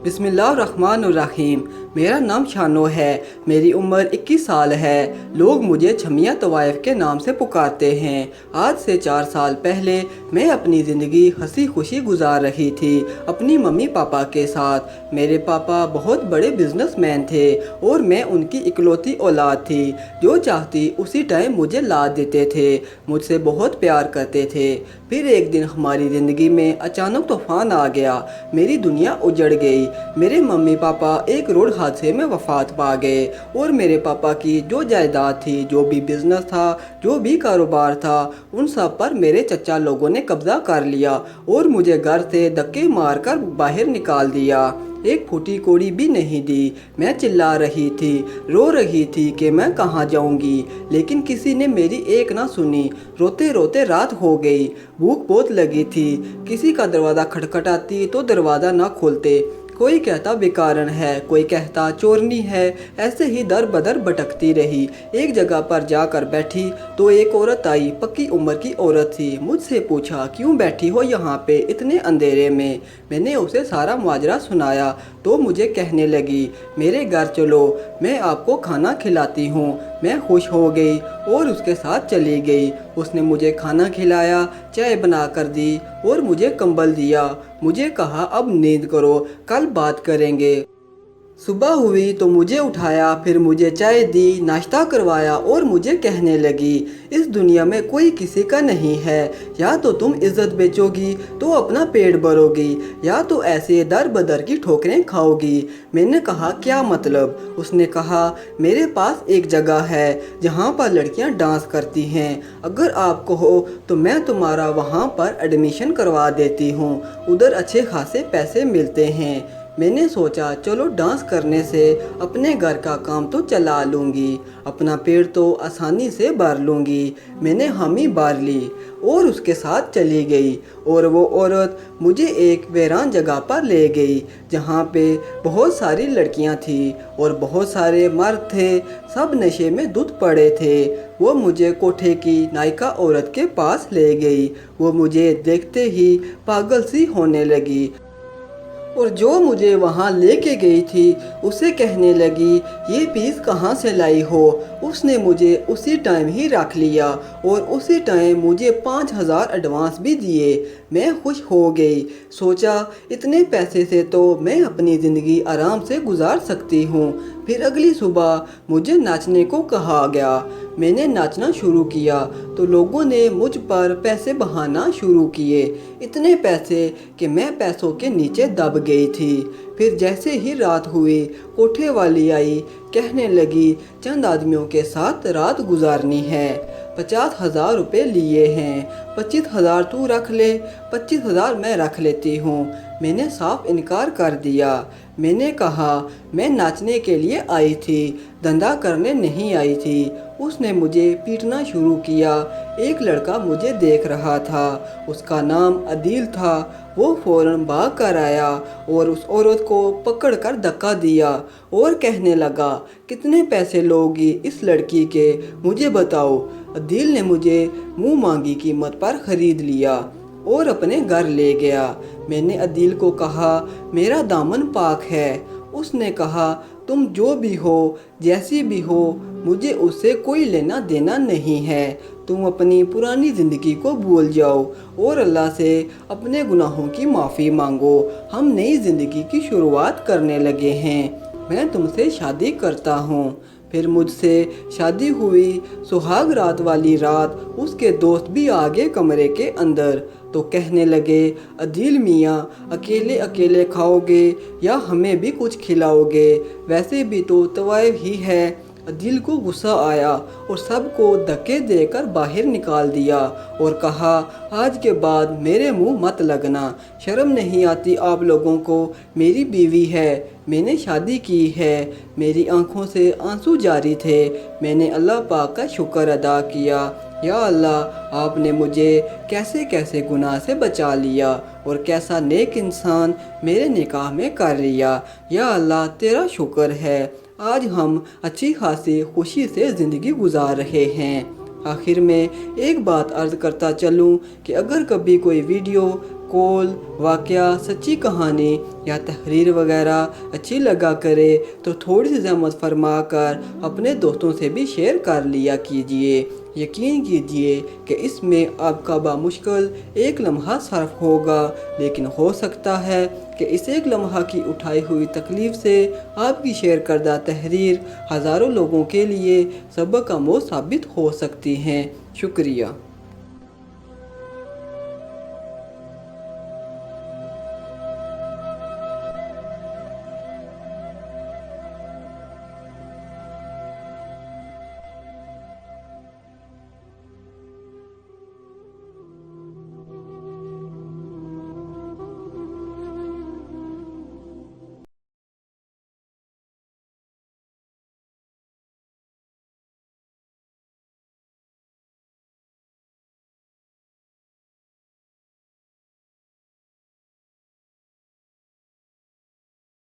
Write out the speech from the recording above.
बिस्मिल्लाहिर्रहमानिर्रहीम। मेरा नाम शानो है। मेरी उम्र 21 साल है। लोग मुझे छमिया तवाइफ के नाम से पुकारते हैं। आज से 4 साल पहले मैं अपनी ज़िंदगी हंसी खुशी गुजार रही थी अपनी मम्मी पापा के साथ। मेरे पापा बहुत बड़े बिजनेसमैन थे और मैं उनकी इकलौती औलाद थी। जो चाहती उसी टाइम मुझे ला देते थे, मुझसे बहुत प्यार करते थे। फिर एक दिन हमारी ज़िंदगी में अचानक तूफ़ान आ गया। मेरी दुनिया उजड़ गई। मेरे मम्मी पापा एक रोड हादसे में वफ़ात पा गए और मेरे पापा की जो जायदाद थी, जो भी बिज़नेस था, जो भी कारोबार था, उन सब पर मेरे चचा लोगों ने कब्ज़ा कर लिया और मुझे घर से धक्के मारकर बाहर निकाल दिया। एक फूटी कोड़ी भी नहीं दी। मैं चिल्ला रही थी, रो रही थी कि मैं कहाँ जाऊंगी, लेकिन किसी ने मेरी एक ना सुनी। रोते रोते रात हो गई। भूख बहुत लगी थी। किसी का दरवाज़ा खटखटाती तो दरवाज़ा ना खोलते। कोई कहता बेकारन है, कोई कहता चोरनी है। ऐसे ही दर बदर भटकती रही। एक जगह पर जाकर बैठी तो एक औरत आई। पक्की उम्र की औरत थी। मुझसे पूछा, क्यों बैठी हो यहाँ पे इतने अंधेरे में? मैंने उसे सारा माजरा सुनाया तो मुझे कहने लगी, मेरे घर चलो, मैं आपको खाना खिलाती हूँ। मैं खुश हो गई और उसके साथ चली गई। उसने मुझे खाना खिलाया, चाय बना कर दी और मुझे कंबल दिया। मुझे कहा, अब नींद करो, कल बात करेंगे। सुबह हुई तो मुझे उठाया, फिर मुझे चाय दी, नाश्ता करवाया और मुझे कहने लगी, इस दुनिया में कोई किसी का नहीं है। या तो तुम इज्जत बेचोगी तो अपना पेट भरोगी, या तो ऐसे दर बदर की ठोकरें खाओगी। मैंने कहा, क्या मतलब? उसने कहा, मेरे पास एक जगह है जहाँ पर लड़कियाँ डांस करती हैं। अगर आप कहो तो मैं तुम्हारा वहाँ पर एडमिशन करवा देती हूँ। उधर अच्छे खासे पैसे मिलते हैं। मैंने सोचा, चलो डांस करने से अपने घर का काम तो चला लूँगी, अपना पेट तो आसानी से भर लूँगी। मैंने हामी भर ली और उसके साथ चली गई और वो औरत मुझे एक वीरान जगह पर ले गई जहाँ पे बहुत सारी लड़कियाँ थी और बहुत सारे मर्द थे। सब नशे में धुत पड़े थे। वो मुझे कोठे की नायिका औरत के पास ले गई। वो मुझे देखते ही पागल सी होने लगी और जो मुझे वहाँ लेके गई थी उसे कहने लगी, ये पीस कहाँ से लाई हो? उसने मुझे उसी टाइम ही रख लिया और उसी टाइम मुझे 5,000 एडवांस भी दिए। मैं खुश हो गई। सोचा, इतने पैसे से तो मैं अपनी ज़िंदगी आराम से गुजार सकती हूँ। फिर अगली सुबह मुझे नाचने को कहा गया। मैंने नाचना शुरू किया तो लोगों ने मुझ पर पैसे बहाना शुरू किए। इतने पैसे कि मैं पैसों के नीचे दब गई थी। फिर जैसे ही रात हुई, कोठे वाली आई, कहने लगी, चंद आदमियों के साथ रात गुजारनी है। 50,000 रुपये लिए हैं। 25,000 तू रख ले, 25,000 मैं रख लेती हूँ। मैंने साफ इनकार कर दिया। मैंने कहा, मैं नाचने के लिए आई थी, धंधा करने नहीं आई थी। उसने मुझे पीटना शुरू किया। एक लड़का मुझे देख रहा था, उसका नाम अदील था। वो फ़ौरन भाग कर आया और उस औरत को पकड़ कर धक्का दिया और कहने लगा, कितने पैसे लोगी इस लड़की के, मुझे बताओ। अदील ने मुझे मुँह मांगी कीमत पर ख़रीद लिया और अपने घर ले गया। मैंने अदील को कहा, मेरा दामन पाक है। उसने कहा, तुम जो भी हो, जैसी भी हो, मुझे उससे कोई लेना देना नहीं है। तुम अपनी पुरानी ज़िंदगी को भूल जाओ और अल्लाह से अपने गुनाहों की माफ़ी मांगो। हम नई ज़िंदगी की शुरुआत करने लगे हैं। मैं तुमसे शादी करता हूँ। फिर मुझसे शादी हुई। सुहाग रात वाली रात उसके दोस्त भी आ गए कमरे के अंदर तो कहने लगे, अदील मियाँ, अकेले अकेले खाओगे या हमें भी कुछ खिलाओगे? वैसे भी तो तवाइफ ही है। अदील को गुस्सा आया और सबको धक्के देकर बाहर निकाल दिया और कहा, आज के बाद मेरे मुंह मत लगना। शर्म नहीं आती आप लोगों को? मेरी बीवी है, मैंने शादी की है। मेरी आंखों से आंसू जारी थे। मैंने अल्लाह पाक का शुक्र अदा किया, या अल्लाह, आपने मुझे कैसे कैसे गुनाह से बचा लिया और कैसा नेक इंसान मेरे निकाह में कर लिया। या अल्लाह, तेरा शुक्र है, आज हम अच्छी खासी खुशी से ज़िंदगी गुजार रहे हैं। आखिर में एक बात अर्ज़ करता चलूँ कि अगर कभी कोई वीडियो, قول، واقعہ، سچی کہانی یا تحریر وغیرہ اچھی لگا کرے تو تھوڑی سی زحمت فرما کر اپنے دوستوں سے بھی شیئر کر لیا کیجیے۔ یقین کیجیے کہ اس میں آپ کا بامشکل ایک لمحہ صرف ہوگا، لیکن ہو سکتا ہے کہ اس ایک لمحہ کی اٹھائی ہوئی تکلیف سے آپ کی شیئر کردہ تحریر ہزاروں لوگوں کے لیے سبق آموز ثابت ہو سکتی ہیں۔ شکریہ۔